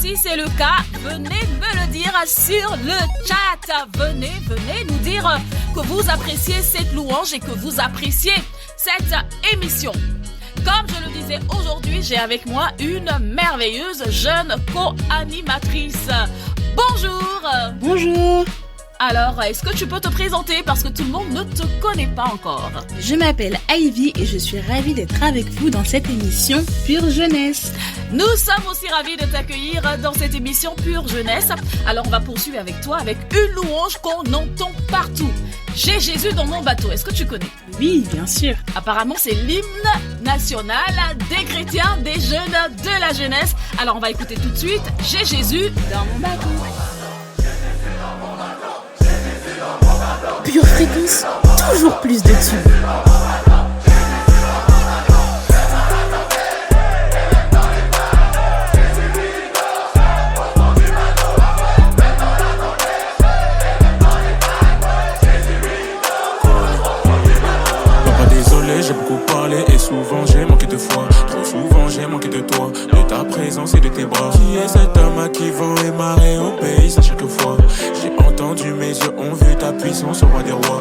Si c'est le cas, venez me le dire sur le chat. Venez nous dire que vous appréciez cette louange et que vous appréciez cette émission. Comme je le disais, aujourd'hui, j'ai avec moi une merveilleuse jeune co-animatrice. Bonjour. Bonjour. Alors, est-ce que tu peux te présenter parce que tout le monde ne te connaît pas encore? Je m'appelle Ivy et je suis ravie d'être avec vous dans cette émission Pure Jeunesse. Nous sommes aussi ravis de t'accueillir dans cette émission Pure Jeunesse. Alors, on va poursuivre avec toi avec une louange qu'on entend partout. J'ai Jésus dans mon bateau. Est-ce que tu connais? Oui, bien sûr. Apparemment, c'est l'hymne national des chrétiens, des jeunes, de la jeunesse. Alors, on va écouter tout de suite J'ai Jésus dans mon bateau. Pure Fréquence, toujours plus de tubes. J'ai beaucoup parlé et souvent j'ai manqué de foi. Trop souvent j'ai manqué de toi, de ta présence et de tes bras. Qui est cet homme à qui vent et marée obéissent à chaque fois? J'ai entendu, mes yeux ont vu ta puissance au roi des rois.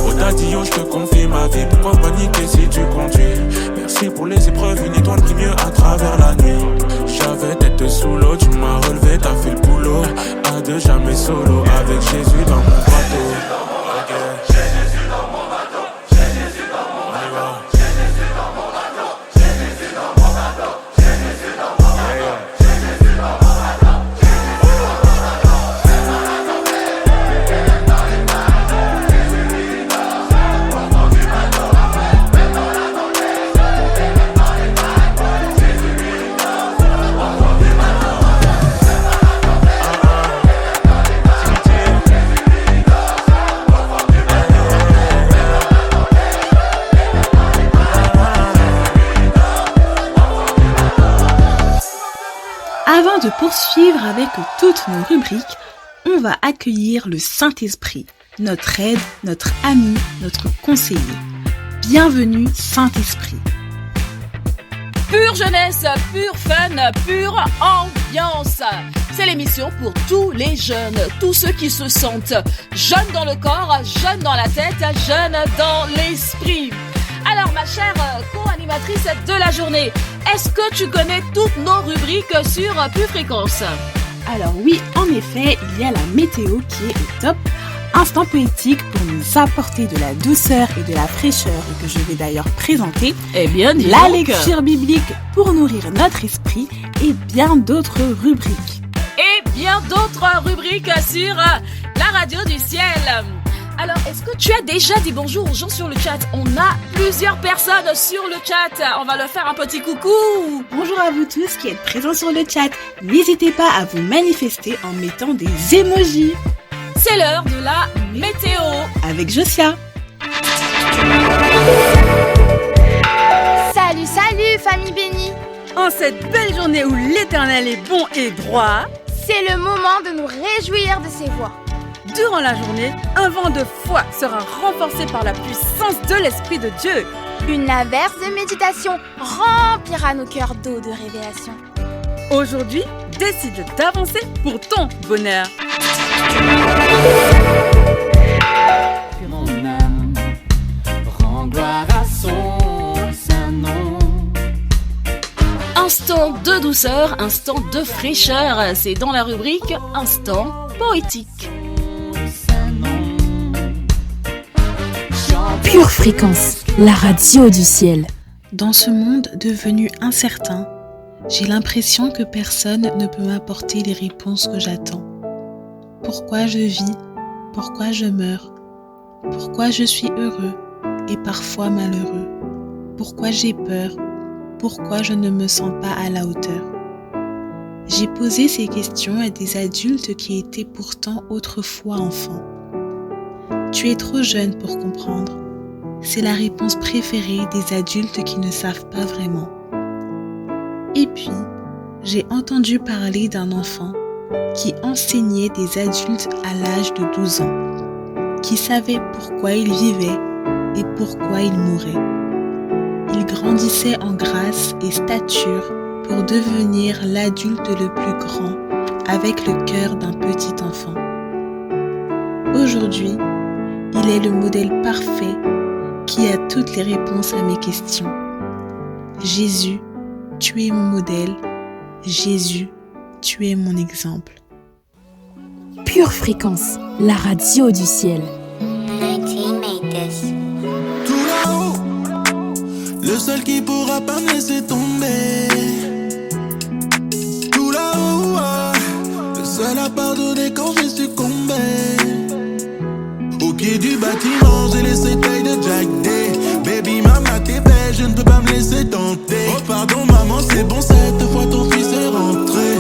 Oh Dadio, je te confie ma vie. Pourquoi paniquer si tu conduis? Merci pour les épreuves, une étoile qui mieux à travers la nuit. J'avais tête sous l'eau, tu m'as relevé, t'as fait le boulot. À deux, jamais solo, avec Jésus dans mon bateau. Avant de poursuivre avec toutes nos rubriques, on va accueillir le Saint-Esprit, notre aide, notre ami, notre conseiller. Bienvenue Saint-Esprit. Pure jeunesse, pure fun, pure ambiance. C'est l'émission pour tous les jeunes, tous ceux qui se sentent jeunes dans le corps, jeunes dans la tête, jeunes dans l'esprit. Alors ma chère co-animatrice de la journée, est-ce que tu connais toutes nos rubriques sur Pure Fréquence? Alors oui, en effet, il y a la météo qui est au top. Instant poétique pour nous apporter de la douceur et de la fraîcheur et que je vais d'ailleurs présenter. Eh bien, la lecture biblique pour nourrir notre esprit et bien d'autres rubriques. Et bien d'autres rubriques sur la radio du ciel. Alors, est-ce que tu as déjà dit bonjour aux gens sur le chat? On a plusieurs personnes sur le chat. On va leur faire un petit coucou. Bonjour à vous tous qui êtes présents sur le chat. N'hésitez pas à vous manifester en mettant des émojis. C'est l'heure de la météo. Avec Josia. Salut famille bénie. En cette belle journée où l'Éternel est bon et droit, c'est le moment de nous réjouir de ses voix. Durant la journée, un vent de foi sera renforcé par la puissance de l'Esprit de Dieu. Une averse de méditation remplira nos cœurs d'eau de révélation. Aujourd'hui, décide d'avancer pour ton bonheur. Mon âme rend gloire à son saint nom. Instant de douceur, instant de fraîcheur, c'est dans la rubrique Instant poétique. Pure Fréquence, la radio du ciel. Dans ce monde devenu incertain, j'ai l'impression que personne ne peut m'apporter les réponses que j'attends. Pourquoi je vis? Pourquoi je meurs? Pourquoi je suis heureux et parfois malheureux? Pourquoi j'ai peur? Pourquoi je ne me sens pas à la hauteur? J'ai posé ces questions à des adultes qui étaient pourtant autrefois enfants. Tu es trop jeune pour comprendre. C'est la réponse préférée des adultes qui ne savent pas vraiment. Et puis, j'ai entendu parler d'un enfant qui enseignait des adultes à l'âge de 12 ans, qui savait pourquoi il vivait et pourquoi il mourait. Il grandissait en grâce et stature pour devenir l'adulte le plus grand avec le cœur d'un petit enfant. Aujourd'hui, il est le modèle parfait qui a toutes les réponses à mes questions. Jésus, tu es mon modèle. Jésus, tu es mon exemple. Pure Fréquence, la radio du ciel. Tout là-haut, le seul qui pourra pas me laisser tomber. Tout là-haut, le seul à pardonner quand j'ai succombé. Au pied du bâtiment, j'ai laissé taille de Jack Day. Baby mama, t'es belle, je ne peux pas me laisser tenter. Oh pardon maman, c'est bon, cette fois ton fils est rentré.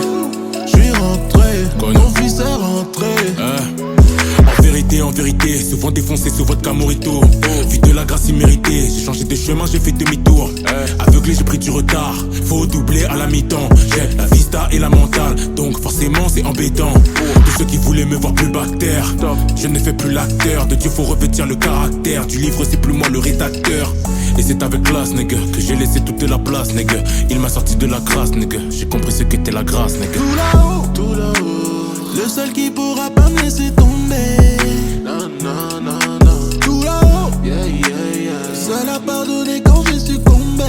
Je suis rentré, quand mon fils est rentré. En vérité, souvent défoncé sous votre camorito. Vu de la grâce imméritée, j'ai changé de chemin, j'ai fait demi-tour. Aveuglé, j'ai pris du retard, faut doubler à la mi-temps. J'ai la vista et la mentale, donc forcément c'est embêtant. Tous ceux qui voulaient me voir plus bactère, je ne fais plus l'acteur. De Dieu faut revêtir le caractère, du livre c'est plus moi le rédacteur. Et c'est avec classe, nigga, que j'ai laissé toute la place, nigga. Il m'a sorti de la grâce, nigga, j'ai compris ce qu'était la grâce, nigga. Tout là-haut, le seul qui pourra pas me laisser tomber. Non, non, non, non. Tout là-haut, yeah, yeah, yeah. Le seul à pardonner quand j'ai succombé.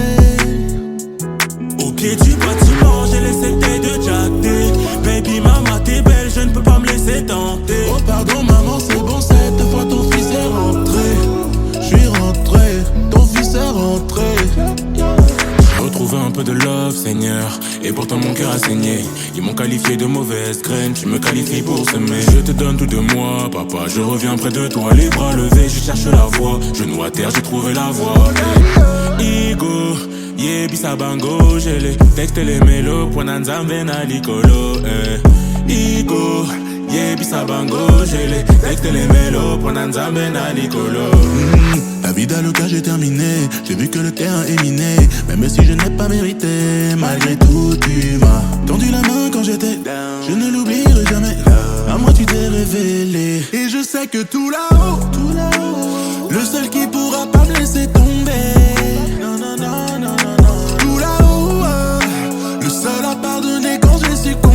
Au pied du bâtiment, j'ai laissé taille de Jack Day. Baby mama, t'es belle, je ne peux pas me laisser tenter. Oh pardon maman, c'est bon, cette fois ton fils est rentré. Je suis rentré, ton fils est rentré. J'ai retrouvé un peu de love, Seigneur, et pourtant mon cœur a saigné. Ils m'ont qualifié de mauvaise graine, tu me qualifies pour semer. Je te donne tout de moi, papa, je reviens près de toi. Les bras levés, je cherche la voie. Genoux à terre, j'ai trouvé la voie. Igo, yebi sabango, j'ai les textes et les mélos. Poinanzambe na likolo, Igo, yebi sabango, j'ai les textes et les mélos. Poinanzambe na likolo. La vie d'Aloca j'ai terminé, j'ai vu que le terrain est miné. Même si je n'ai pas mérité, malgré tout tu m'as tendu la main quand j'étais down. Je ne l'oublierai jamais, à moi tu t'es révélé. Et je sais que tout là-haut, le seul qui pourra pas me laisser tomber. Non, non, non, non, non, non. Tout là-haut, le seul à pardonner quand j'ai succombé.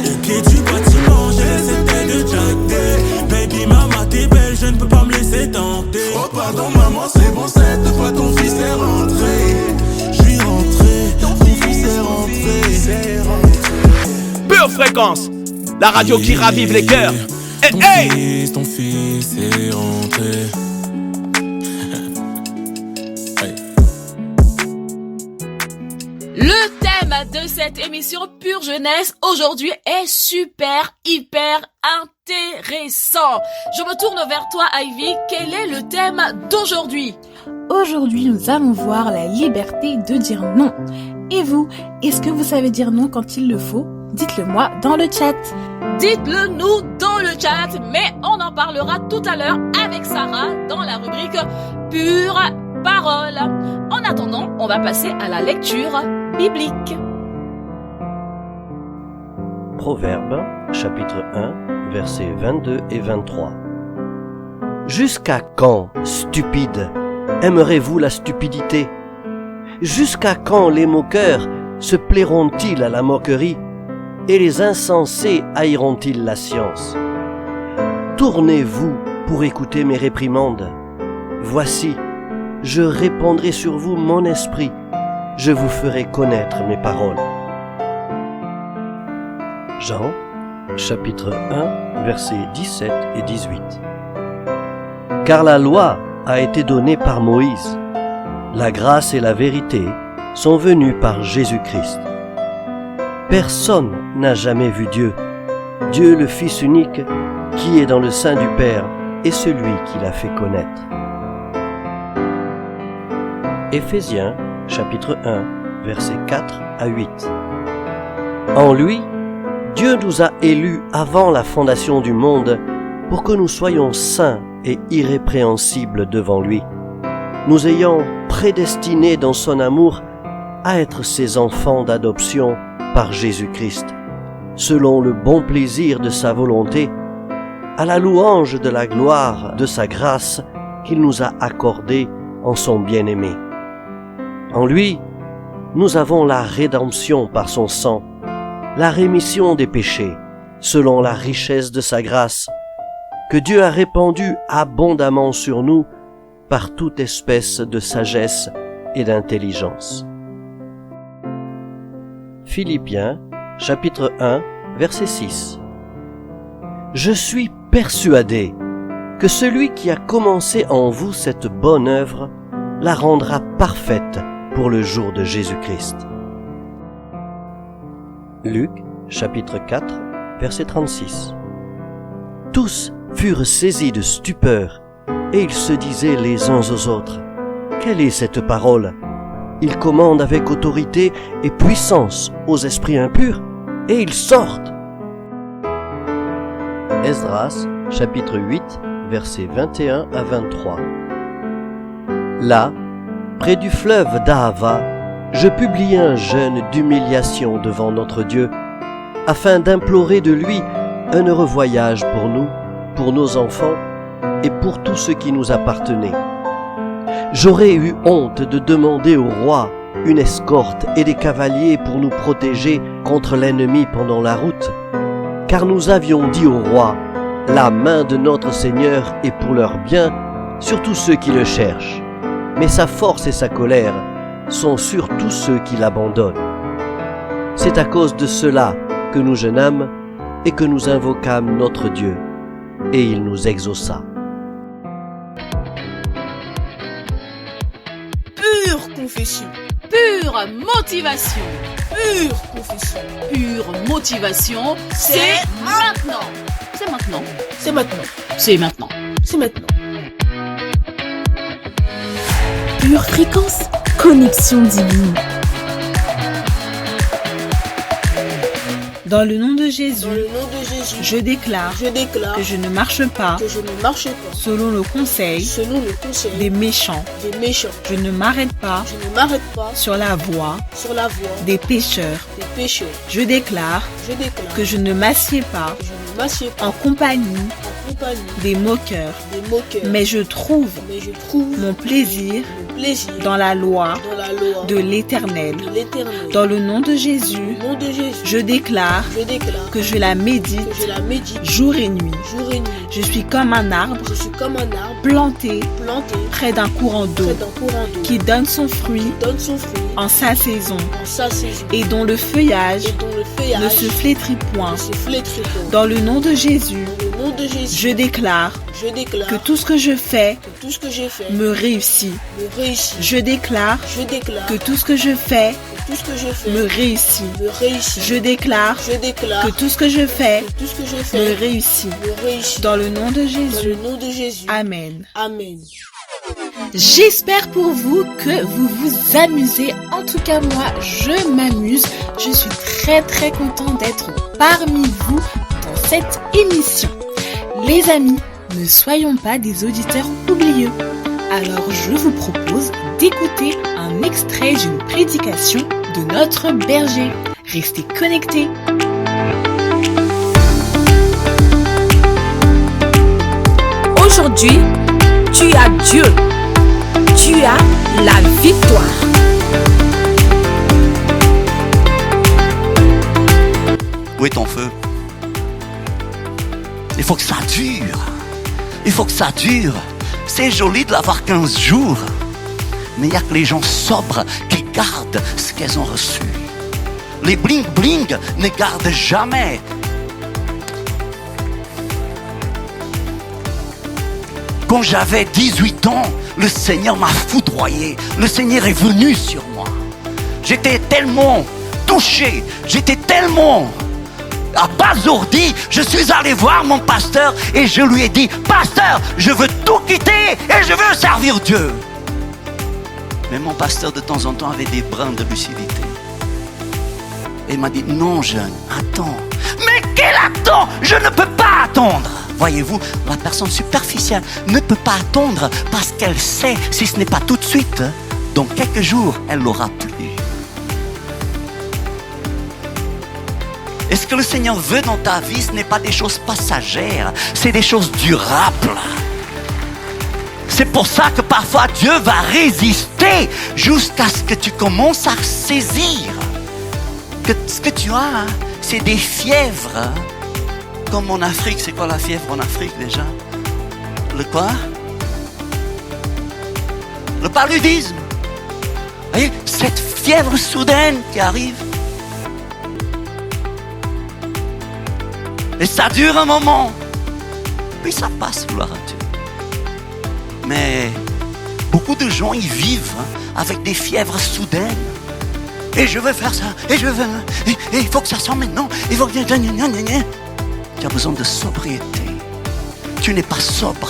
Au pied du bâtiment, j'ai laissé taille de Jack Day. Baby mama, t'es belle, je ne peux pas me laisser tenter. Oh pardon maman, c'est bon, cette fois ton fils est rentré. Je suis rentré, ton fils est rentré. Pure Fréquence, la radio qui ravive les cœurs. Ton fils est rentré. Le thème de cette émission Pure Jeunesse aujourd'hui est super, hyper intéressant. Je me tourne vers toi, Ivy. Quel est le thème d'aujourd'hui? Aujourd'hui, nous allons voir la liberté de dire non. Et vous, est-ce que vous savez dire non quand il le faut? Dites-le moi dans le chat. Dites-le nous dans le chat, mais on en parlera tout à l'heure avec Sarah dans la rubrique Pure Parole. En attendant, on va passer à la lecture biblique. Proverbes, chapitre 1, versets 22 et 23. Jusqu'à quand, stupides, aimerez-vous la stupidité? Jusqu'à quand les moqueurs se plairont-ils à la moquerie et les insensés haïront-ils la science? Tournez-vous pour écouter mes réprimandes. Voici, je répandrai sur vous mon esprit, je vous ferai connaître mes paroles. Jean, chapitre 1, versets 17 et 18. Car la loi a été donnée par Moïse, la grâce et la vérité sont venues par Jésus-Christ. Personne n'a jamais vu Dieu, Dieu le Fils unique qui est dans le sein du Père est celui qui l'a fait connaître. Éphésiens, chapitre 1, versets 4 à 8. En lui, Dieu nous a élus avant la fondation du monde pour que nous soyons saints et irrépréhensibles devant lui, nous ayant prédestinés dans son amour à être ses enfants d'adoption par Jésus-Christ, selon le bon plaisir de sa volonté, à la louange de la gloire de sa grâce qu'il nous a accordée en son bien-aimé. En lui, nous avons la rédemption par son sang, la rémission des péchés, selon la richesse de sa grâce, que Dieu a répandue abondamment sur nous par toute espèce de sagesse et d'intelligence. Philippiens, chapitre 1, verset 6. Je suis persuadé que celui qui a commencé en vous cette bonne œuvre la rendra parfaite pour le jour de Jésus-Christ. Luc, chapitre 4, verset 36. Tous furent saisis de stupeur, et ils se disaient les uns aux autres, « Quelle est cette parole ? Il commande avec autorité et puissance aux esprits impurs, et ils sortent. » Esdras, chapitre 8, versets 21 à 23. Là, près du fleuve d'Ahava, je publiai un jeûne d'humiliation devant notre Dieu, afin d'implorer de lui un heureux voyage pour nous, pour nos enfants et pour tout ce qui nous appartenait. J'aurais eu honte de demander au roi une escorte et des cavaliers pour nous protéger contre l'ennemi pendant la route, car nous avions dit au roi, la main de notre Seigneur est pour leur bien sur tous ceux qui le cherchent, mais sa force et sa colère sont sur tous ceux qui l'abandonnent. C'est à cause de cela que nous jeûnâmes et que nous invoquâmes notre Dieu, et il nous exauça. Pure confession, pure motivation, pure confession, pure motivation, c'est maintenant. C'est maintenant. C'est maintenant. C'est maintenant. C'est maintenant. Pure fréquence, connexion divine. Dans le nom de Jésus, je déclare que je ne marche pas selon le conseil des méchants. Je ne m'arrête pas sur la voie des pécheurs. Je déclare que je ne m'assieds pas en compagnie des moqueurs, mais je trouve mon plaisir dans la loi de l'Éternel. Dans le nom de Jésus, je déclare que je la médite jour et nuit. Je suis comme un arbre planté près d'un courant d'eau qui donne son fruit en sa saison et dont le feuillage ne se flétrit point. Dans le nom de Jésus, je déclare que tout ce que je fais me réussit. Je déclare que tout ce que je fais me réussit. Je déclare que tout ce que je fais me réussit. Dans le nom de Jésus. Amen. J'espère pour vous que vous vous amusez. En tout cas, moi, je m'amuse. Je suis très très content d'être parmi vous dans cette émission. Les amis, ne soyons pas des auditeurs oublieux. Alors, je vous propose d'écouter un extrait d'une prédication de notre berger. Restez connectés. Aujourd'hui, tu as Dieu. Tu as la victoire. Où est ton feu? Il faut que ça dure. Il faut que ça dure. C'est joli de l'avoir 15 jours. Mais il n'y a que les gens sobres qui gardent ce qu'elles ont reçu. Les bling-bling ne gardent jamais. Quand j'avais 18 ans, le Seigneur m'a foudroyé. Le Seigneur est venu sur moi. J'étais tellement touché. J'étais tellement abasourdi. Je suis allé voir mon pasteur et je lui ai dit, pasteur, je veux tout quitter et je veux servir Dieu. Mais mon pasteur de temps en temps avait des brins de lucidité. Et il m'a dit, non jeune, attends. Mais quel attend? Je ne peux pas attendre. Voyez-vous, la personne superficielle ne peut pas attendre parce qu'elle sait, si ce n'est pas tout de suite, dans quelques jours, elle l'aura plus. Et ce que le Seigneur veut dans ta vie, ce n'est pas des choses passagères, c'est des choses durables. C'est pour ça que parfois Dieu va résister jusqu'à ce que tu commences à saisir que ce que tu as, c'est des fièvres. Comme en Afrique, c'est quoi la fièvre en Afrique déjà? Le quoi? Le paludisme. Vous voyez, cette fièvre soudaine qui arrive. Et ça dure un moment. Puis ça passe, gloire à Dieu. Mais beaucoup de gens, ils vivent avec des fièvres soudaines. Et je veux faire ça, et je veux... Et il faut que ça sorte maintenant. Il faut que... Tu as besoin de sobriété. Tu n'es pas sobre.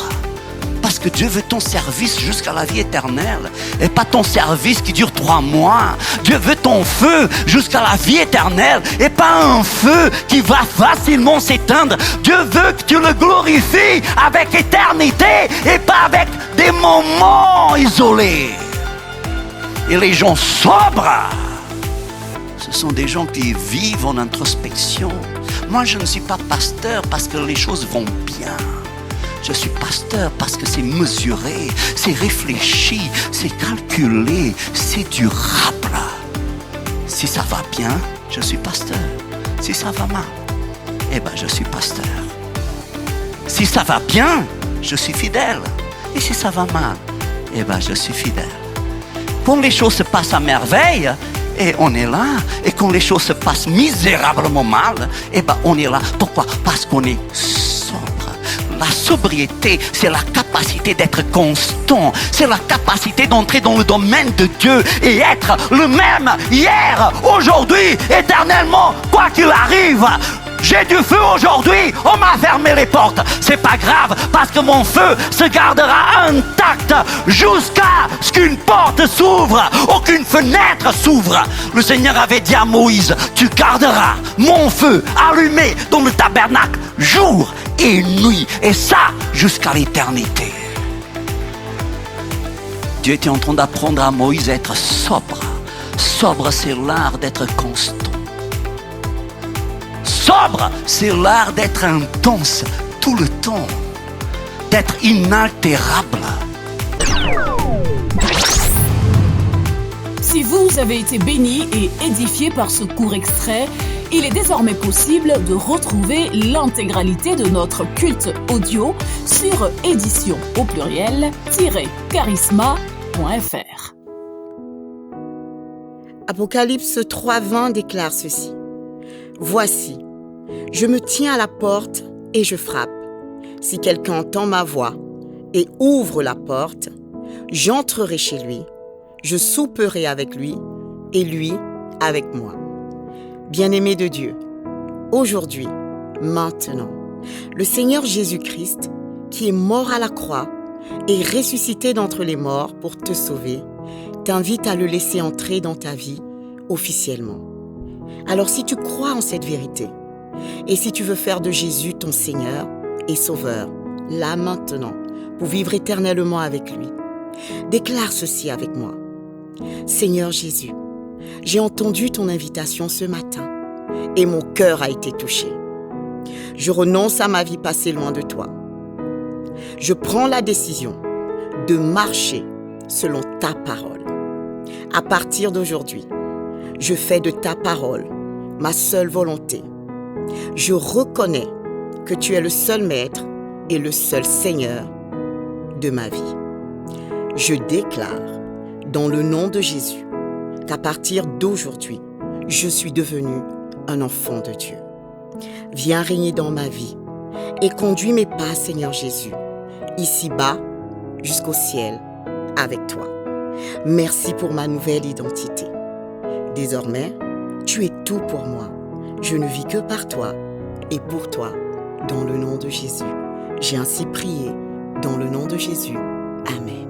Parce que Dieu veut ton service jusqu'à la vie éternelle. Et pas ton service qui dure 3 mois. Dieu veut ton feu jusqu'à la vie éternelle. Et pas un feu qui va facilement s'éteindre. Dieu veut que tu le glorifies avec éternité. Et pas avec des moments isolés. Et les gens sobres, ce sont des gens qui vivent en introspection. Moi, je ne suis pas pasteur parce que les choses vont bien. Je suis pasteur parce que c'est mesuré, c'est réfléchi, c'est calculé, c'est durable. Si ça va bien, je suis pasteur. Si ça va mal, eh ben je suis pasteur. Si ça va bien, je suis fidèle. Et si ça va mal, eh ben je suis fidèle. Quand les choses se passent à merveille, et on est là. Et quand les choses se passent misérablement mal, eh ben on est là. Pourquoi? Parce qu'on est sobre. La sobriété, c'est la capacité d'être constant. C'est la capacité d'entrer dans le domaine de Dieu et être le même hier, aujourd'hui, éternellement, quoi qu'il arrive. J'ai du feu aujourd'hui, on m'a fermé les portes. C'est pas grave, parce que mon feu se gardera intact jusqu'à ce qu'une porte s'ouvre ou qu'une fenêtre s'ouvre. Le Seigneur avait dit à Moïse, tu garderas mon feu allumé dans le tabernacle jour et nuit, et ça jusqu'à l'éternité. Dieu était en train d'apprendre à Moïse à être sobre. Sobre, c'est l'art d'être constant. Sobre, c'est l'art d'être intense tout le temps, d'être inaltérable. Si vous avez été béni et édifié par ce court extrait, il est désormais possible de retrouver l'intégralité de notre culte audio sur édition au pluriel-charisma.fr. Apocalypse 3:20 déclare ceci. Voici, je me tiens à la porte et je frappe. Si quelqu'un entend ma voix et ouvre la porte, j'entrerai chez lui, je souperai avec lui et lui avec moi. Bien-aimé de Dieu, aujourd'hui, maintenant, le Seigneur Jésus-Christ, qui est mort à la croix et ressuscité d'entre les morts pour te sauver, t'invite à le laisser entrer dans ta vie officiellement. Alors si tu crois en cette vérité, et si tu veux faire de Jésus ton Seigneur et Sauveur, là maintenant, pour vivre éternellement avec lui, déclare ceci avec moi. Seigneur Jésus, j'ai entendu ton invitation ce matin, et mon cœur a été touché. Je renonce à ma vie passée loin de toi. Je prends la décision de marcher selon ta parole. À partir d'aujourd'hui, je fais de ta parole ma seule volonté. Je reconnais que tu es le seul maître et le seul Seigneur de ma vie. Je déclare, dans le nom de Jésus, qu'à partir d'aujourd'hui, je suis devenu un enfant de Dieu. Viens régner dans ma vie et conduis mes pas, Seigneur Jésus, ici-bas jusqu'au ciel avec toi. Merci pour ma nouvelle identité. Désormais, tu es tout pour moi. Je ne vis que par toi et pour toi, dans le nom de Jésus. J'ai ainsi prié, dans le nom de Jésus. Amen.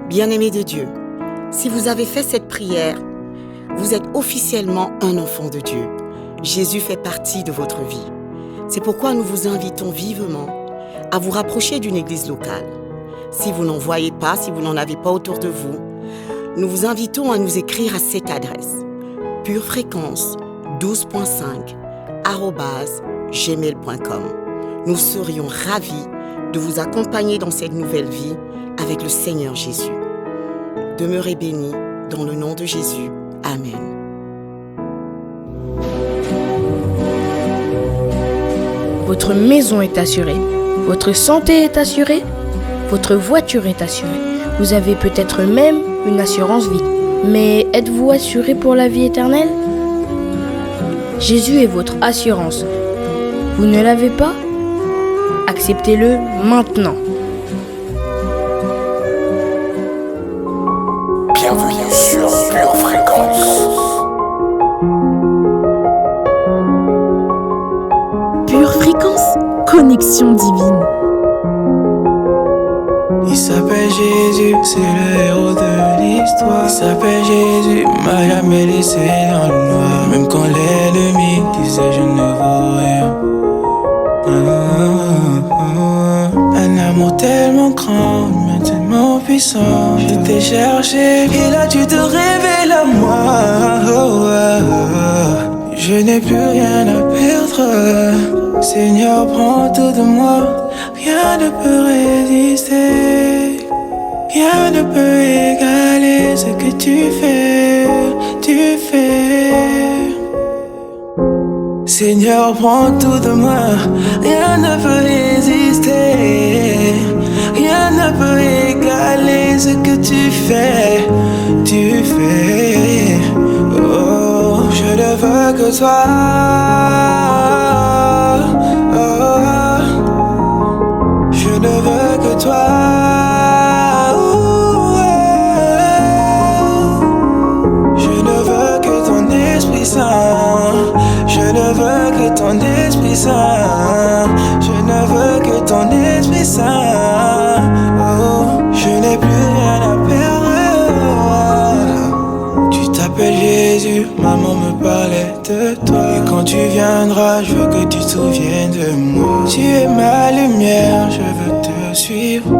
Bien-aimés de Dieu, si vous avez fait cette prière, vous êtes officiellement un enfant de Dieu. Jésus fait partie de votre vie. C'est pourquoi nous vous invitons vivement à vous rapprocher d'une église locale. Si vous n'en voyez pas, si vous n'en avez pas autour de vous, nous vous invitons à nous écrire à cette adresse purefréquence12.5@gmail.com. Nous serions ravis de vous accompagner dans cette nouvelle vie avec le Seigneur Jésus. Demeurez bénis dans le nom de Jésus. Amen. Votre maison est assurée, votre santé est assurée, votre voiture est assurée. Vous avez peut-être même une assurance vie. Mais êtes-vous assuré pour la vie éternelle ? Jésus est votre assurance. Vous ne l'avez pas ? Acceptez-le maintenant. Bienvenue sur Pure Fréquence. Pure Fréquence, connexion divine. Il s'appelle Jésus, c'est le héros de l'histoire. Il s'appelle Jésus, m'a jamais laissé dans le noir. Même quand l'ennemi disait je ne vaux rien. Un amour tellement grand, mais tellement puissant. Je t'ai cherché et là tu te révèles à moi. Je n'ai plus rien à perdre. Seigneur, prends tout de moi. Rien ne peut résister. Rien ne peut égaler ce que tu fais. Seigneur, prends tout de moi. Rien ne peut résister. Rien ne peut égaler ce que tu fais. Oh, je ne veux que toi. Je ne veux que toi. Je ne veux que ton Esprit Saint. Je ne veux que ton Esprit Saint. Je ne veux que ton Esprit Saint. Oh, je n'ai plus rien à perdre. Tu t'appelles Jésus, maman me parlait de toi. Et quand tu viendras, je veux que tu te souviennes de moi. Tu es ma lumière, je veux te suivre.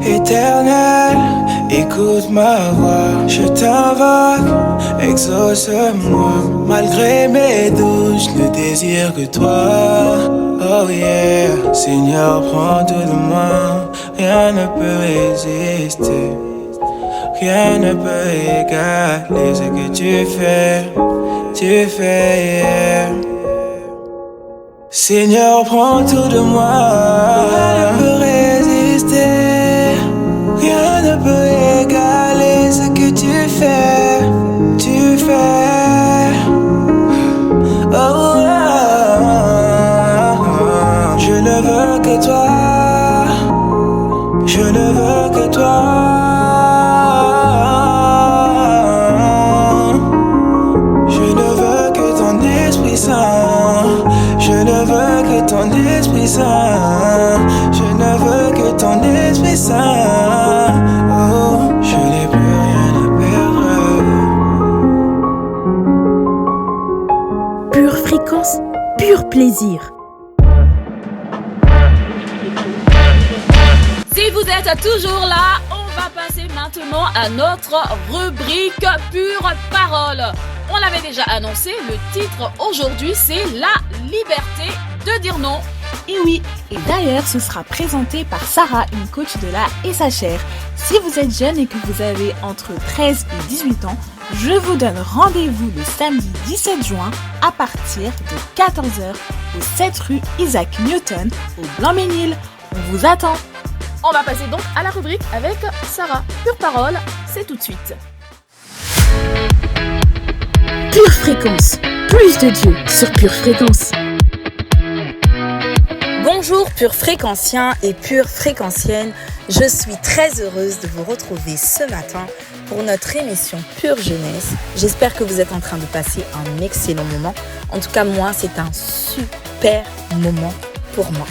Éternel, écoute ma voix. Je t'invoque, exauce-moi. Malgré mes doutes, je ne désire que toi. Oh yeah, Seigneur, prends tout de moi. Rien ne peut résister. Rien ne peut égaler ce que tu fais, yeah. Seigneur, prends tout de moi. Rien ne peut résister. Rien ne peut égaler ce que tu fais. Oh, je ne veux que toi. Je ne veux que toi. Je ne veux que ton Esprit Saint. Je ne veux que ton Esprit Saint. Je ne veux que ton Esprit Saint. Oh, je n'ai plus rien à perdre. Pure Fréquence, pur plaisir. Si vous êtes toujours là, on va passer maintenant à notre rubrique Pure Parole. On l'avait déjà annoncé, le titre aujourd'hui c'est La liberté de dire non. Et oui, et d'ailleurs ce sera présenté par Sarah, une coach de la SHR. Si vous êtes jeune et que vous avez entre 13 et 18 ans, je vous donne rendez-vous le samedi 17 juin à partir de 14h au 7 rue Isaac Newton au Blanc-Ménil. On vous attend. On va passer donc à la rubrique avec Sarah. Pure Parole, c'est tout de suite. Pure Fréquence, plus de Dieu sur Pure Fréquence. Bonjour pure fréquenciens et pure fréquenciennes, je suis très heureuse de vous retrouver ce matin pour notre émission Pure Jeunesse. J'espère que vous êtes en train de passer un excellent moment. En tout cas moi c'est un super moment pour moi.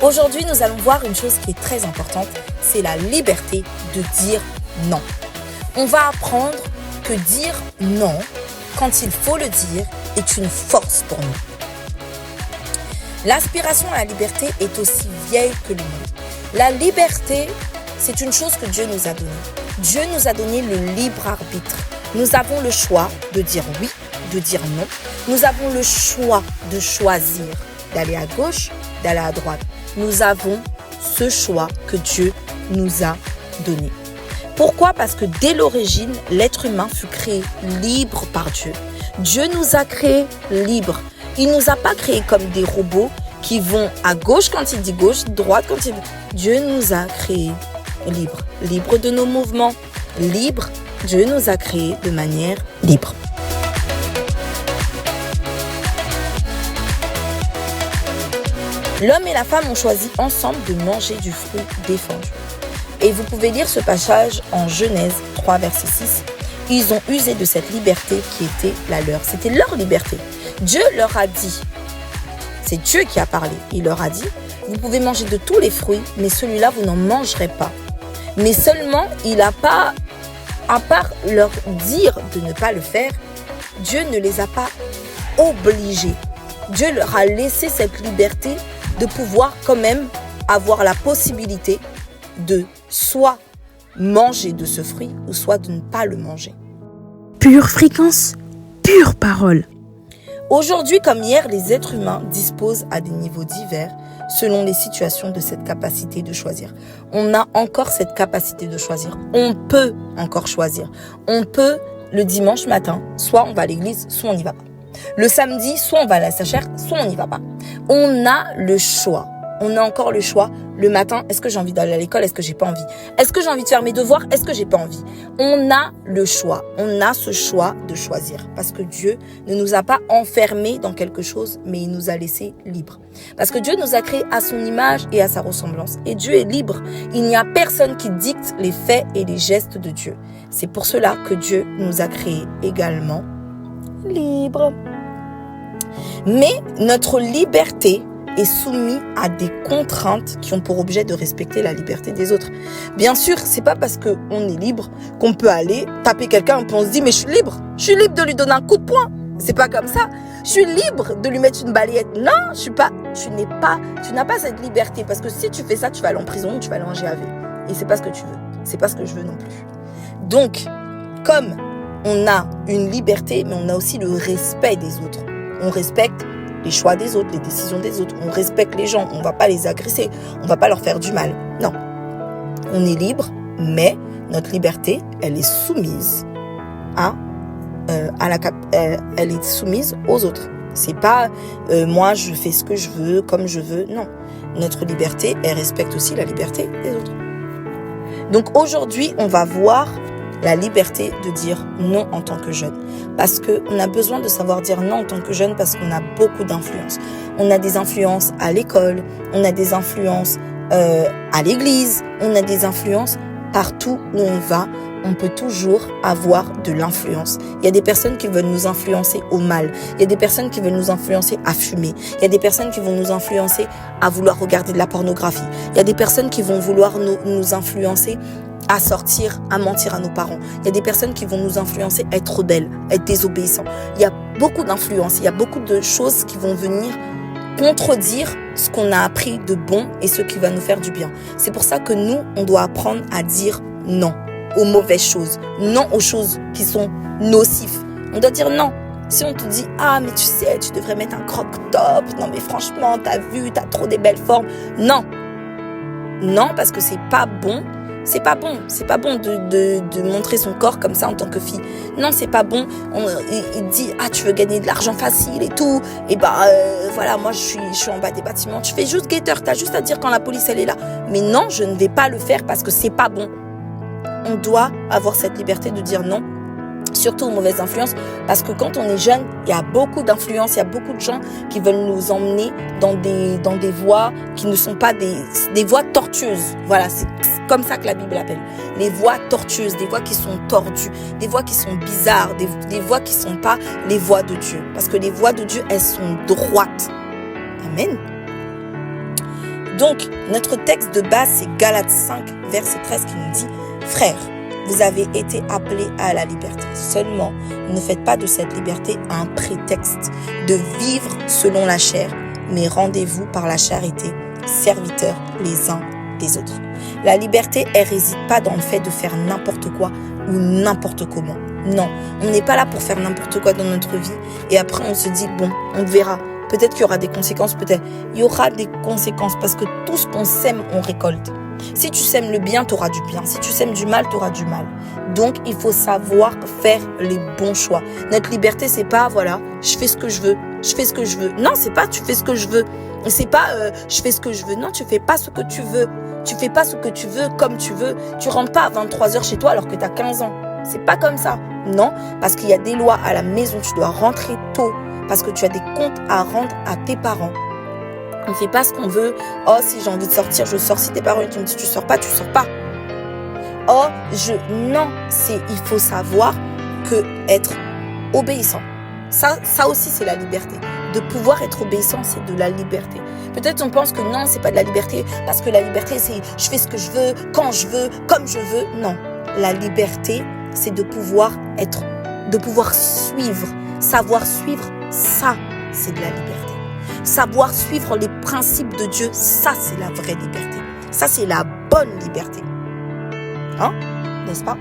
Aujourd'hui nous allons voir une chose qui est très importante, c'est la liberté de dire non. On va apprendre que dire non, quand il faut le dire, est une force pour nous. L'aspiration à la liberté est aussi vieille que le monde. La liberté, c'est une chose que Dieu nous a donnée. Dieu nous a donné le libre arbitre. Nous avons le choix de dire oui, de dire non. Nous avons le choix de choisir d'aller à gauche, d'aller à droite. Nous avons ce choix que Dieu nous a donné. Pourquoi ? Parce que dès l'origine, l'être humain fut créé libre par Dieu. Dieu nous a créés libres. Il ne nous a pas créés comme des robots qui vont à gauche quand il dit gauche, droite quand il dit... Dieu nous a créés libres. Libres de nos mouvements. Libres. Dieu nous a créés de manière libre. L'homme et la femme ont choisi ensemble de manger du fruit défendu. Et vous pouvez lire ce passage en Genèse 3, verset 6. Ils ont usé de cette liberté qui était la leur. C'était leur liberté. Dieu leur a dit, c'est Dieu qui a parlé, il leur a dit, vous pouvez manger de tous les fruits, mais celui-là, vous n'en mangerez pas. Mais seulement, il n'a pas, à part leur dire de ne pas le faire, Dieu ne les a pas obligés. Dieu leur a laissé cette liberté de pouvoir quand même avoir la possibilité de soit manger de ce fruit ou soit de ne pas le manger. Pure fréquence, pure parole. Aujourd'hui comme hier, les êtres humains disposent à des niveaux divers selon les situations de cette capacité de choisir. On a encore cette capacité de choisir. On peut encore choisir. On peut, le dimanche matin, soit on va à l'église, soit on n'y va pas. Le samedi, soit on va à la SHR, soit on n'y va pas. On a le choix. On a encore le choix. Le matin, est-ce que j'ai envie d'aller à l'école? Est-ce que j'ai pas envie? Est-ce que j'ai envie de faire mes devoirs? Est-ce que j'ai pas envie? On a le choix. On a ce choix de choisir. Parce que Dieu ne nous a pas enfermés dans quelque chose, mais il nous a laissés libres. Parce que Dieu nous a créés à son image et à sa ressemblance. Et Dieu est libre. Il n'y a personne qui dicte les faits et les gestes de Dieu. C'est pour cela que Dieu nous a créés également libres. Mais notre liberté est soumise à des contraintes qui ont pour objet de respecter la liberté des autres. Bien sûr, c'est pas parce qu'on est libre qu'on peut aller taper quelqu'un et on se dit mais je suis libre de lui donner un coup de poing. C'est pas comme ça. Je suis libre de lui mettre une balayette. Non, tu n'as pas cette liberté parce que si tu fais ça, tu vas aller en prison, tu vas aller en GAV. Et c'est pas ce que tu veux. C'est pas ce que je veux non plus. Donc, comme on a une liberté, mais on a aussi le respect des autres. On respecte les choix des autres, les décisions des autres. On respecte les gens. On ne va pas les agresser. On ne va pas leur faire du mal. Non. On est libre, mais notre liberté, elle est soumise elle est soumise aux autres. C'est pas moi, je fais ce que je veux, comme je veux. Non. Notre liberté, elle respecte aussi la liberté des autres. Donc aujourd'hui, on va voir la liberté de dire non en tant que jeune. Parce qu'on a besoin de savoir dire non en tant que jeune parce qu'on a beaucoup d'influences. On a des influences à l'école, on a des influences à l'église, on a des influences partout où on va. On peut toujours avoir de l'influence. Il y a des personnes qui veulent nous influencer au mal. Il y a des personnes qui veulent nous influencer à fumer. Il y a des personnes qui vont nous influencer à vouloir regarder de la pornographie. Il y a des personnes qui vont vouloir nous influencer à sortir, à mentir à nos parents. Il y a des personnes qui vont nous influencer à être rebelles, à être désobéissants. Il y a beaucoup d'influences, il y a beaucoup de choses qui vont venir contredire ce qu'on a appris de bon et ce qui va nous faire du bien. C'est pour ça que nous, on doit apprendre à dire non aux mauvaises choses, non aux choses qui sont nocives. On doit dire non. Si on te dit « Ah, mais tu sais, tu devrais mettre un crop top. Non, mais franchement, t'as vu, t'as trop des belles formes. » Non. Non, parce que c'est pas bon. C'est pas bon de montrer son corps comme ça en tant que fille. Non, c'est pas bon. Il dit ah tu veux gagner de l'argent facile et tout. Et voilà, moi je suis en bas des bâtiments. Tu fais juste guetteur, t'as juste à dire quand la police elle est là. Mais non, je ne vais pas le faire parce que c'est pas bon. On doit avoir cette liberté de dire non. Surtout aux mauvaises influences, parce que quand on est jeune, il y a beaucoup d'influences, il y a beaucoup de gens qui veulent nous emmener dans des voies qui ne sont pas des voies tortueuses. Voilà, c'est comme ça que la Bible appelle. Les voies tortueuses, des voies qui sont tordues, des voies qui sont bizarres, des voies qui ne sont pas les voies de Dieu. Parce que les voies de Dieu, elles sont droites. Amen. Donc, notre texte de base, c'est Galates 5, verset 13 qui nous dit « Frères, vous avez été appelés à la liberté. Seulement, ne faites pas de cette liberté un prétexte de vivre selon la chair, mais rendez-vous par la charité, serviteurs les uns des autres. » La liberté, elle réside pas dans le fait de faire n'importe quoi ou n'importe comment. Non, on n'est pas là pour faire n'importe quoi dans notre vie et après on se dit, bon, on verra. Peut-être qu'il y aura des conséquences, peut-être. Il y aura des conséquences parce que tout ce qu'on sème, on récolte. Si tu sèmes le bien, tu auras du bien. Si tu sèmes du mal, tu auras du mal. Donc, il faut savoir faire les bons choix. Notre liberté, c'est pas, voilà, je fais ce que je veux. Je fais ce que je veux. Non, c'est pas, tu fais ce que je veux. C'est pas, je fais ce que je veux. Non, tu fais pas ce que tu veux. Tu fais pas ce que tu veux comme tu veux. Tu rentres pas à 23h chez toi alors que tu as 15 ans. C'est pas comme ça. Non, parce qu'il y a des lois à la maison. Tu dois rentrer tôt. Parce que tu as des comptes à rendre à tes parents. On ne fait pas ce qu'on veut. Oh, si j'ai envie de sortir, je sors. Si tes parents te disent tu sors pas, tu sors pas. Oh, non, il faut savoir que être obéissant. Ça aussi, c'est la liberté. De pouvoir être obéissant, c'est de la liberté. Peut-être on pense que non, c'est pas de la liberté. Parce que la liberté, c'est je fais ce que je veux, quand je veux, comme je veux. Non. La liberté, c'est de pouvoir suivre. Savoir suivre, ça, c'est de la liberté. Savoir suivre les principes de Dieu, ça, c'est la vraie liberté. Ça, c'est la bonne liberté. Hein? N'est-ce pas?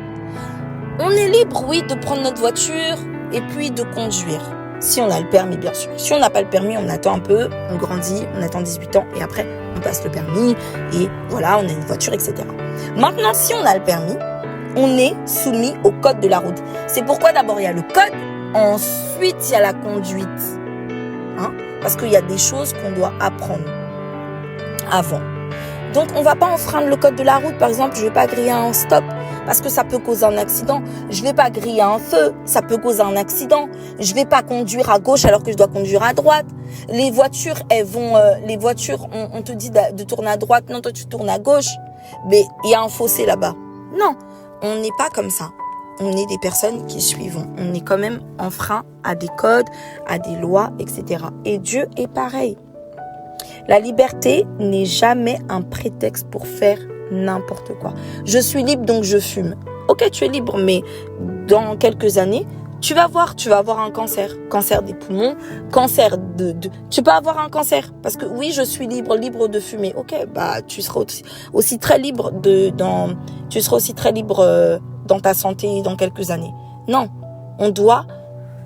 On est libre, oui, de prendre notre voiture et puis de conduire. Si on a le permis, bien sûr. Si on n'a pas le permis, on attend un peu, on grandit, on attend 18 ans et après, on passe le permis et voilà, on a une voiture, etc. Maintenant, si on a le permis, on est soumis au code de la route. C'est pourquoi d'abord, il y a le code. Ensuite, il y a la conduite. Hein? Parce qu'il y a des choses qu'on doit apprendre avant. Donc, on ne va pas enfreindre le code de la route. Par exemple, je ne vais pas griller un stop parce que ça peut causer un accident. Je ne vais pas griller un feu, ça peut causer un accident. Je ne vais pas conduire à gauche alors que je dois conduire à droite. Les voitures, on te dit de tourner à droite. Non, toi, tu tournes à gauche. Mais il y a un fossé là-bas. Non, on n'est pas comme ça. On est des personnes qui suivent. On est quand même enfreint à des codes, à des lois, etc. Et Dieu est pareil. La liberté n'est jamais un prétexte pour faire n'importe quoi. Je suis libre, donc je fume. Ok, tu es libre, mais dans quelques années, tu vas avoir un cancer. Cancer des poumons, cancer tu peux avoir un cancer. Parce que oui, je suis libre de fumer. Ok, bah, tu seras aussi très libre dans ta santé dans quelques années. Non, on doit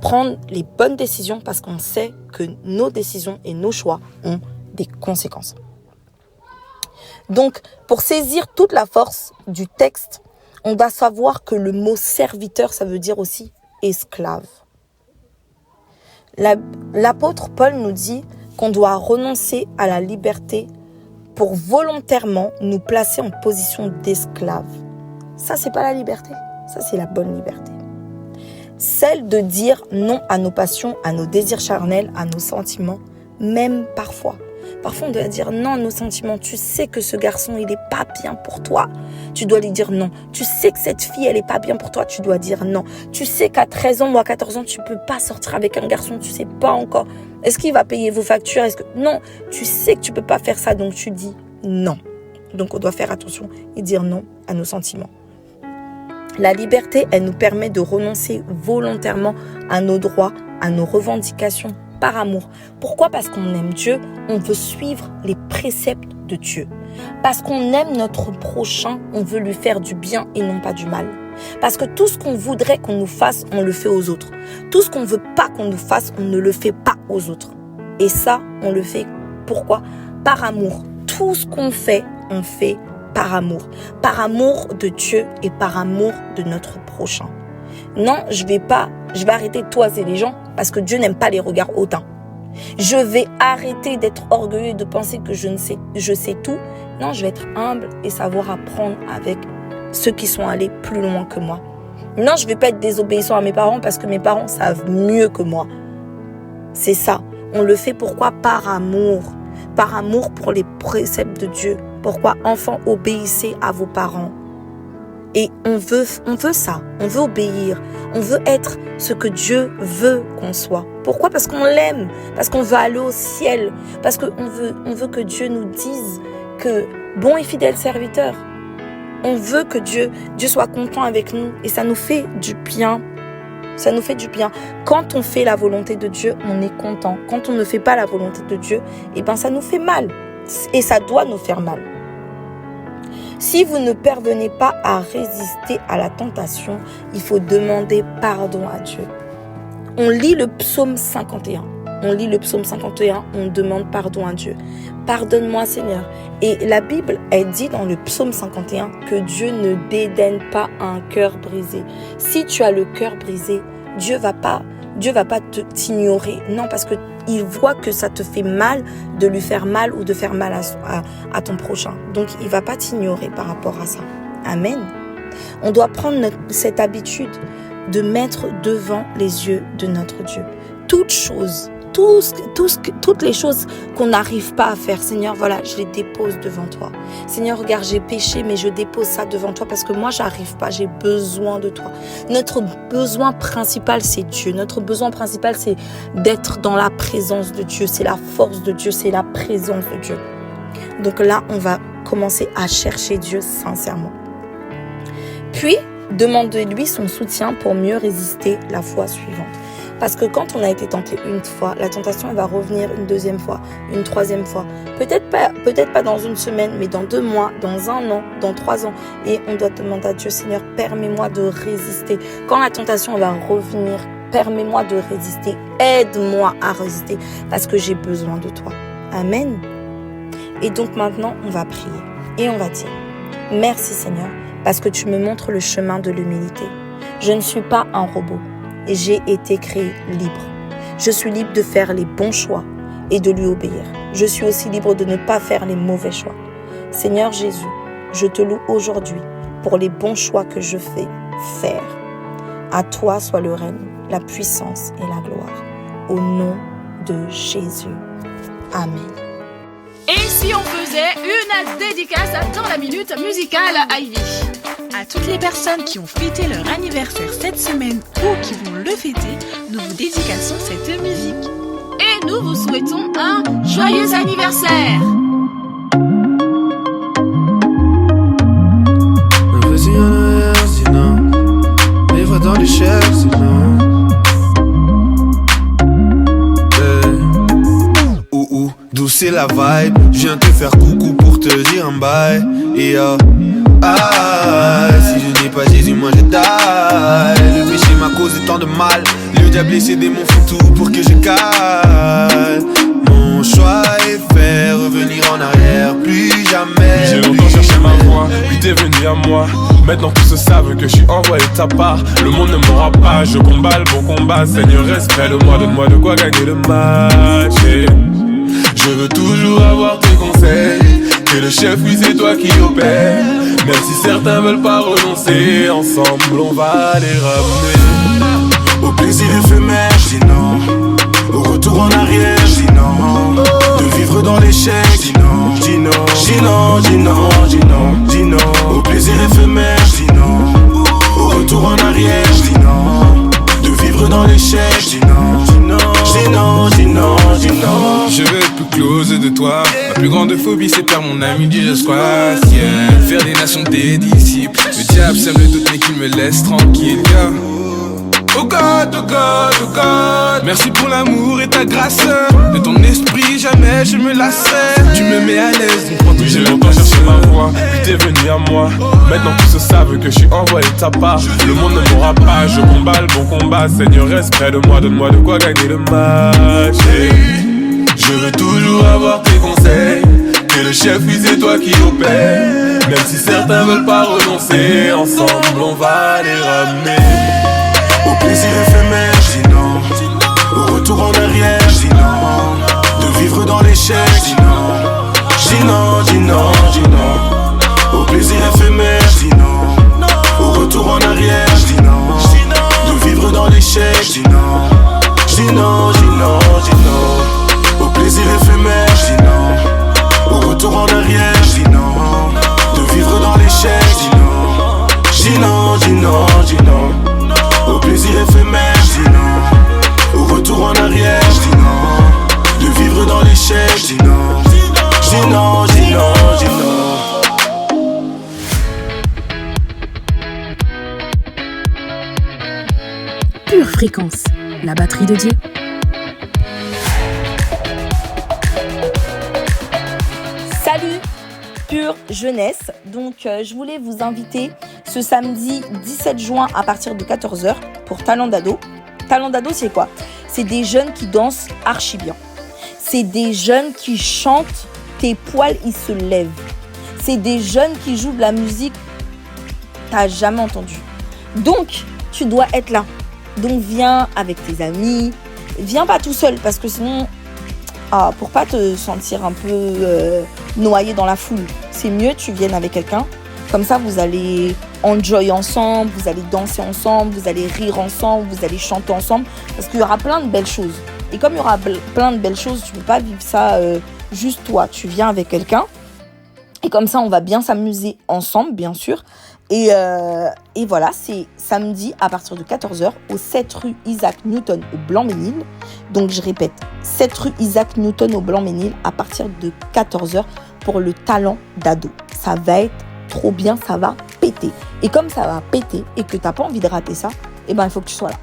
prendre les bonnes décisions parce qu'on sait que nos décisions et nos choix ont des conséquences. Donc, pour saisir toute la force du texte, on doit savoir que le mot serviteur, ça veut dire aussi esclave. L'apôtre Paul nous dit qu'on doit renoncer à la liberté pour volontairement nous placer en position d'esclave. Ça, c'est pas la liberté. Ça, c'est la bonne liberté. Celle de dire non à nos passions, à nos désirs charnels, à nos sentiments, même parfois. Parfois, on doit dire non à nos sentiments. Tu sais que ce garçon, il est pas bien pour toi. Tu dois lui dire non. Tu sais que cette fille, elle est pas bien pour toi. Tu dois dire non. Tu sais qu'à 13 ans ou à 14 ans, tu peux pas sortir avec un garçon. Tu sais pas encore. Est-ce qu'il va payer vos factures? Non. Tu sais que tu peux pas faire ça. Donc, tu dis non. Donc, on doit faire attention et dire non à nos sentiments. La liberté, elle nous permet de renoncer volontairement à nos droits, à nos revendications par amour. Pourquoi? Parce qu'on aime Dieu, on veut suivre les préceptes de Dieu. Parce qu'on aime notre prochain, on veut lui faire du bien et non pas du mal. Parce que tout ce qu'on voudrait qu'on nous fasse, on le fait aux autres. Tout ce qu'on ne veut pas qu'on nous fasse, on ne le fait pas aux autres. Et ça, on le fait pourquoi? Par amour. Tout ce qu'on fait, on fait par amour. Par amour de Dieu et par amour de notre prochain. Non, je vais arrêter de toiser les gens parce que Dieu n'aime pas les regards hautains. Je vais arrêter d'être orgueilleux et de penser que je sais tout. Non, je vais être humble et savoir apprendre avec ceux qui sont allés plus loin que moi. Non, je ne vais pas être désobéissant à mes parents parce que mes parents savent mieux que moi. C'est ça. On le fait pourquoi? Par amour. Par amour pour les préceptes de Dieu. Pourquoi? Enfants, obéissez à vos parents. Et on veut ça. On veut obéir. On veut être ce que Dieu veut qu'on soit. Pourquoi? Parce qu'on l'aime. Parce qu'on veut aller au ciel. Parce qu'on veut que Dieu nous dise que bon et fidèle serviteur. On veut que Dieu soit content avec nous. Et ça nous fait du bien. Ça nous fait du bien. Quand on fait la volonté de Dieu, on est content. Quand on ne fait pas la volonté de Dieu, ça nous fait mal. Et ça doit nous faire mal. Si vous ne parvenez pas à résister à la tentation, il faut demander pardon à Dieu. On lit le psaume 51. On demande pardon à Dieu. Pardonne-moi Seigneur. Et la Bible, elle dit dans le psaume 51 que Dieu ne dédaigne pas un cœur brisé. Si tu as le cœur brisé, Dieu va pas t'ignorer. Non, parce que il voit que ça te fait mal de lui faire mal ou de faire mal à ton prochain. Donc, il va pas t'ignorer par rapport à ça. Amen. On doit prendre cette habitude de mettre devant les yeux de notre Dieu toutes les choses qu'on n'arrive pas à faire. Seigneur, voilà, je les dépose devant toi. Seigneur, regarde, j'ai péché, mais je dépose ça devant toi parce que moi, j'arrive pas, j'ai besoin de toi. Notre besoin principal, c'est Dieu. Notre besoin principal, c'est d'être dans la présence de Dieu. C'est la force de Dieu, c'est la présence de Dieu. Donc là, on va commencer à chercher Dieu sincèrement. Puis, demandez-lui son soutien pour mieux résister la fois suivante. Parce que quand on a été tenté une fois, la tentation elle va revenir une deuxième fois, une troisième fois. Peut-être pas dans une semaine, mais dans 2 mois, dans 1 an, dans 3 ans. Et on doit demander à Dieu, Seigneur, permets-moi de résister. Quand la tentation elle va revenir, permets-moi de résister. Aide-moi à résister parce que j'ai besoin de toi. Amen. Et donc maintenant, on va prier et on va dire, merci Seigneur, parce que tu me montres le chemin de l'humilité. Je ne suis pas un robot. Et j'ai été créé libre. Je suis libre de faire les bons choix et de lui obéir. Je suis aussi libre de ne pas faire les mauvais choix. Seigneur Jésus, je te loue aujourd'hui pour les bons choix que je fais faire. À toi soit le règne, la puissance et la gloire. Au nom de Jésus. Amen. Et si on faisait une dédicace dans la minute musicale à Ivy? À toutes les personnes qui ont fêté leur anniversaire cette semaine ou qui vont le fêter, nous vous dédicassons cette musique. Et nous vous souhaitons un joyeux anniversaire. Vas-y, sinon, vivre dans l'échec, sinon. D'où c'est la vibe, je viens te faire coucou pour te dire un bye. Et si je n'ai pas Jésus, moi je die. Le péché m'a causé tant de mal. Le diable et ses démons font tout pour que je cale. Mon choix est fait, revenir en arrière, plus jamais. J'ai longtemps cherché ma voie, puis t'es venu à moi. Maintenant tous savent que je suis envoyé de ta part. Le monde ne m'aura pas, je combats le bon combat. Seigneur, espère-le-moi, donne-moi de quoi gagner le match. Je veux toujours avoir tes conseils. Que le chef, oui, c'est toi qui opère. Même si certains veulent pas renoncer, ensemble on va les ramener. Au plaisir éphémère, je dis non. Au retour en arrière, je dis non. De vivre dans l'échec, je dis non. Je dis non, je dis non, je dis non, je dis non, je dis non. Au plaisir éphémère, je dis non. Au retour en arrière, je dis non. De vivre dans l'échec, je dis non, je dis non, je dis non, je dis non, je dis non. Je veux être plus close de toi. Ma plus grande phobie c'est perdre mon ami Jesus Christ, yeah. Faire des nations des disciples. Le diable sème le doute mais qu'il me laisse tranquille, yeah. Oh God, oh God, oh God. Merci pour l'amour et ta grâce. De ton esprit jamais je me lasserai. Tu me mets à l'aise, donc prends tout. J'ai longtemps cherché ma voie, puis t'es venu à moi. Maintenant tous savent que je suis envoyé de ta part. Le monde ne m'aura pas, je combats le bon combat. Seigneur, reste près de moi, donne-moi de quoi gagner le match. Je veux toujours avoir tes conseils. Que le chef, oui, c'est toi qui opère. Même si certains veulent pas renoncer, ensemble on va les ramener. Au plaisir éphémère, je dis non. Au retour en arrière, je dis non. De vivre dans l'échec, je dis non. Je dis non, je dis non, je dis non. Au plaisir éphémère, je dis non. Au retour en arrière, je dis non. De vivre dans l'échec, je dis non. Je dis non, je dis non, je dis non. Au plaisir éphémère, je dis non. Au retour en arrière, je dis non. De vivre dans l'échec, je dis non. Je dis non, je dis non, je dis non. Au plaisir éphémère, je dis non. Au retour en arrière, je dis non. De vivre dans l'échec, je dis non. Je dis non, je dis non, je dis non. Pure Fréquence, la batterie de Dieu. Salut! Pure Jeunesse. Donc je voulais vous inviter ce samedi 17 juin à partir de 14h pour Talent d'ado. Talent d'ado, c'est quoi? C'est des jeunes qui dansent archi bien. C'est des jeunes qui chantent, tes poils ils se lèvent. C'est des jeunes qui jouent de la musique t'as jamais entendu. Donc tu dois être là. Donc viens avec tes amis. Viens pas tout seul parce que sinon, pour pas te sentir un peu noyé dans la foule, c'est mieux tu viennes avec quelqu'un. Comme ça, vous allez enjoy ensemble, vous allez danser ensemble, vous allez rire ensemble, vous allez chanter ensemble. Parce qu'il y aura plein de belles choses. Et comme il y aura plein de belles choses, tu ne peux pas vivre ça juste toi. Tu viens avec quelqu'un. Et comme ça, on va bien s'amuser ensemble, bien sûr. Et voilà, c'est samedi à partir de 14h au 7 rue Isaac Newton au Blanc-Ménil. Donc je répète, 7 rue Isaac Newton au Blanc-Ménil à partir de 14h pour le talent d'ado. Ça va être trop bien, ça va péter. Et comme ça va péter et que tu n'as pas envie de rater ça, il faut que tu sois là.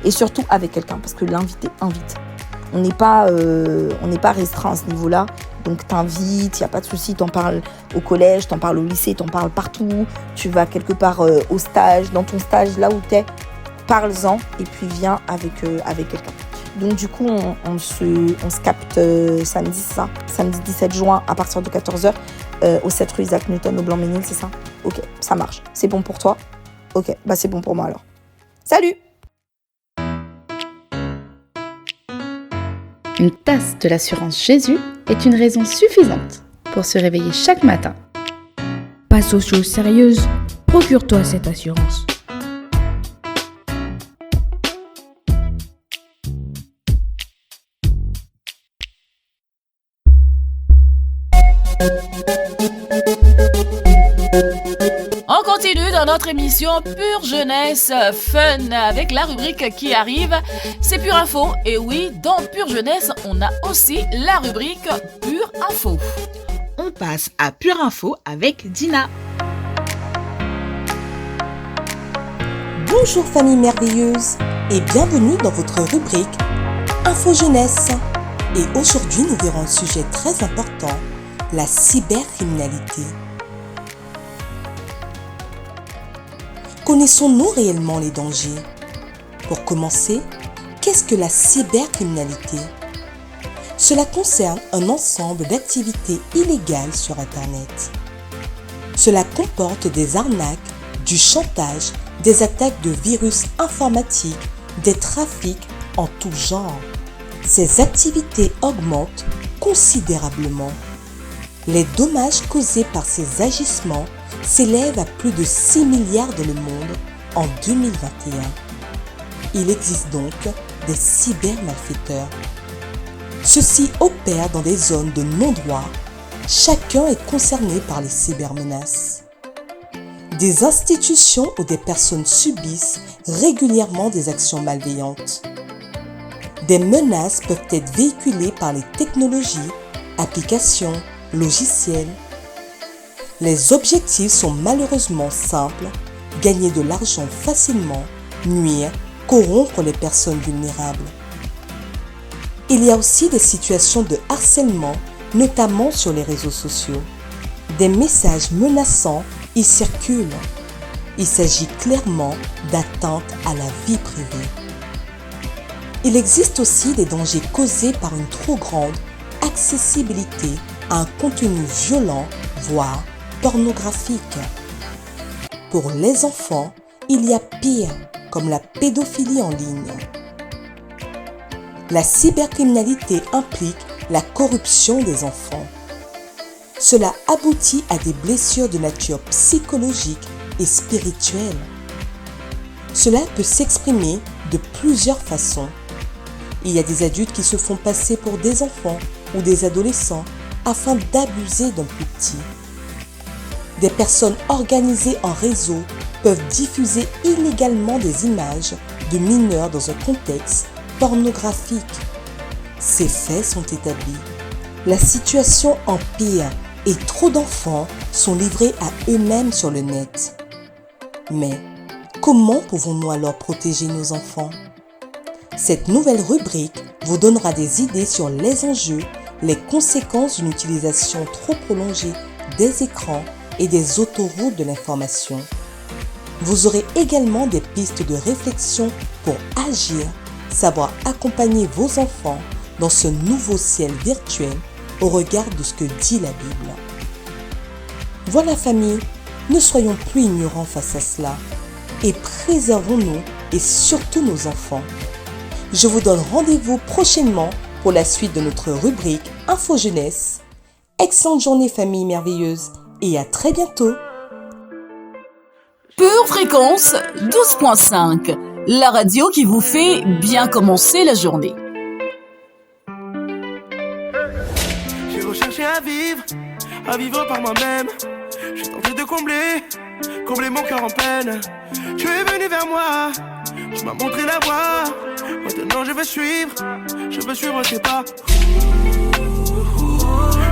Et surtout avec quelqu'un parce que l'invité invite. On n'est pas restreint à ce niveau-là. Donc t'invites, il n'y a pas de souci, t'en parles au collège, t'en parles au lycée, t'en parles partout. Tu vas quelque part au stage, dans ton stage, là où t'es, parle-en et puis viens avec quelqu'un. Donc du coup, on se capte samedi, c'est ça? Samedi 17 juin à partir de 14h au 7 rue Isaac Newton au Blanc-Ménil, c'est ça? Ok, ça marche. C'est bon pour toi? Ok, c'est bon pour moi alors. Salut! Une tasse de l'assurance Jésus est une raison suffisante pour se réveiller chaque matin. Passe aux choses sérieuses, procure-toi cette assurance. On continue dans notre émission Pure Jeunesse Fun avec la rubrique qui arrive, c'est Pure Info. Et oui, dans Pure Jeunesse, on a aussi la rubrique Pure Info. On passe à Pure Info avec Dina. Bonjour famille merveilleuse et bienvenue dans votre rubrique Info Jeunesse. Et aujourd'hui, nous verrons un sujet très important, la cybercriminalité. Connaissons-nous réellement les dangers? Pour commencer, qu'est-ce que la cybercriminalité? Cela concerne un ensemble d'activités illégales sur Internet. Cela comporte des arnaques, du chantage, des attaques de virus informatiques, des trafics en tout genre. Ces activités augmentent considérablement. Les dommages causés par ces agissements s'élève à plus de 6 milliards dans le monde en 2021. Il existe donc des cybermalfaiteurs. Ceux-ci opèrent dans des zones de non-droit. Chacun est concerné par les cybermenaces. Des institutions ou des personnes subissent régulièrement des actions malveillantes. Des menaces peuvent être véhiculées par les technologies, applications, logiciels. Les objectifs sont malheureusement simples, gagner de l'argent facilement, nuire, corrompre les personnes vulnérables. Il y a aussi des situations de harcèlement, notamment sur les réseaux sociaux. Des messages menaçants y circulent. Il s'agit clairement d'atteinte à la vie privée. Il existe aussi des dangers causés par une trop grande accessibilité à un contenu violent, voire pornographique. Pour les enfants, il y a pire, comme la pédophilie en ligne. La cybercriminalité implique la corruption des enfants. Cela aboutit à des blessures de nature psychologique et spirituelle. Cela peut s'exprimer de plusieurs façons. Il y a des adultes qui se font passer pour des enfants ou des adolescents afin d'abuser d'un plus petit. Des personnes organisées en réseau peuvent diffuser illégalement des images de mineurs dans un contexte pornographique. Ces faits sont établis. La situation empire et trop d'enfants sont livrés à eux-mêmes sur le net. Mais comment pouvons-nous alors protéger nos enfants? Cette nouvelle rubrique vous donnera des idées sur les enjeux, les conséquences d'une utilisation trop prolongée des écrans et des autoroutes de l'information. Vous aurez également des pistes de réflexion pour agir, savoir accompagner vos enfants dans ce nouveau ciel virtuel au regard de ce que dit la Bible. Voilà famille, ne soyons plus ignorants face à cela et préservons-nous et surtout nos enfants. Je vous donne rendez-vous prochainement pour la suite de notre rubrique Info Jeunesse. Excellente journée famille merveilleuse et à très bientôt. Pure Fréquence 12.5, la radio qui vous fait bien commencer la journée. J'ai recherché à vivre par moi-même. J'ai tenté de combler mon cœur en peine. Tu es venu vers moi, tu m'as montré la voie. Maintenant je veux suivre tes pas.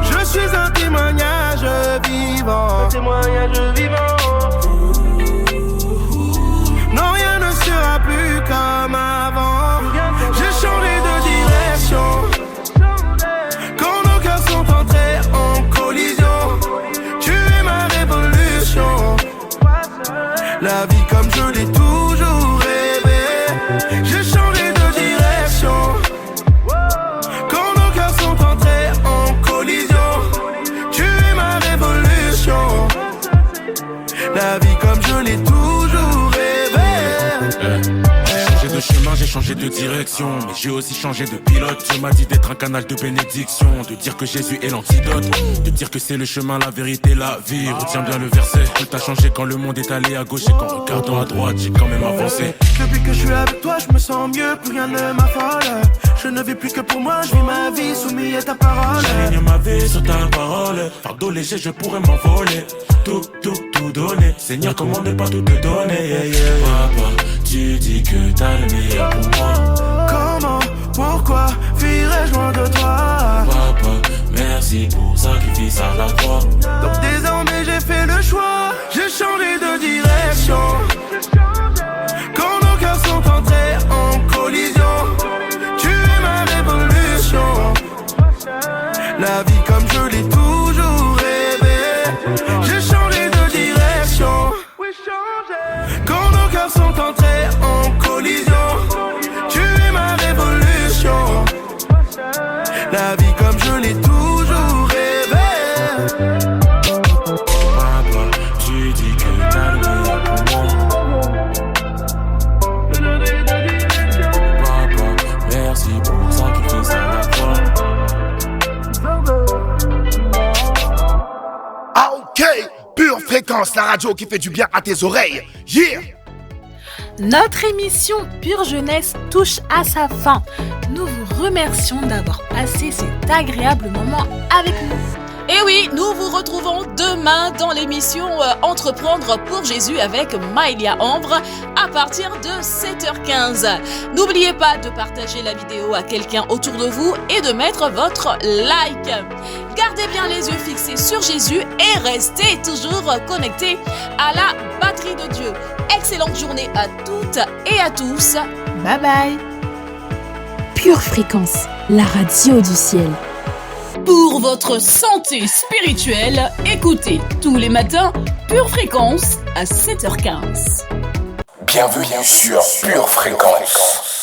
Je suis un témoignage vivant. Non, rien ne sera plus comme avant. J'ai changé de direction. Quand nos cœurs sont entrés en collision, tu es ma révolution. La vie comme je l'ai toujours rêvé. J'ai changé de direction. Quand nos cœurs sont entrés en collision, tu es ma révolution. La vie comme je l'ai toujours rêvé. J'ai changé de chemin, j'ai changé de direction, mais j'ai aussi changé de pilote. Dieu m'a dit d'être un canal de bénédiction, de dire que Jésus est l'antidote, de dire que c'est le chemin, la vérité, la vie. Retiens bien le verset, tout a changé quand le monde est allé à gauche et qu'en regardant à droite, j'ai quand même avancé. Depuis que je suis avec toi, je me sens mieux, plus rien ne m'affole. Je ne vis plus que pour moi, je vis ma vie soumis à ta parole. J'aligne ma vie sur ta parole, fardeau léger, je pourrais m'envoler. Tout donner, Seigneur, comment ne pas tout te donner, yeah, yeah. Papa, tu dis que t'as le meilleur pour moi. Comment, pourquoi fuirais-je loin de toi? Papa, merci pour sacrifice à la croix. Donc désormais j'ai fait le choix, j'ai changé de direction. Quand nos cœurs sont entrés en collision, tu es ma révolution. La vie comme je l'ai toujours rêvé. J'ai changé de direction. Quand nos cœurs sont entrés en collision, tu es ma révolution. La vie comme je l'ai toujours rêvé. Papa, tu dis que t'as le meilleur pour moi. Papa, merci pour le sacrifice à la croix. Ah ok, Pure Fréquence, la radio qui fait du bien à tes oreilles. Yeah! Notre émission Pure Jeunesse touche à sa fin. Nous vous remercions d'avoir passé cet agréable moment avec nous. Et oui, nous vous retrouvons demain dans l'émission Entreprendre pour Jésus avec Maëlia Ambre à partir de 7h15. N'oubliez pas de partager la vidéo à quelqu'un autour de vous et de mettre votre like. Gardez bien les yeux fixés sur Jésus et restez toujours connectés à la batterie de Dieu. Excellente journée à toutes et à tous. Bye bye. Pure Fréquence, la radio du ciel. Pour votre santé spirituelle, écoutez tous les matins Pure Fréquence à 7h15. Bienvenue sur Pure Fréquence.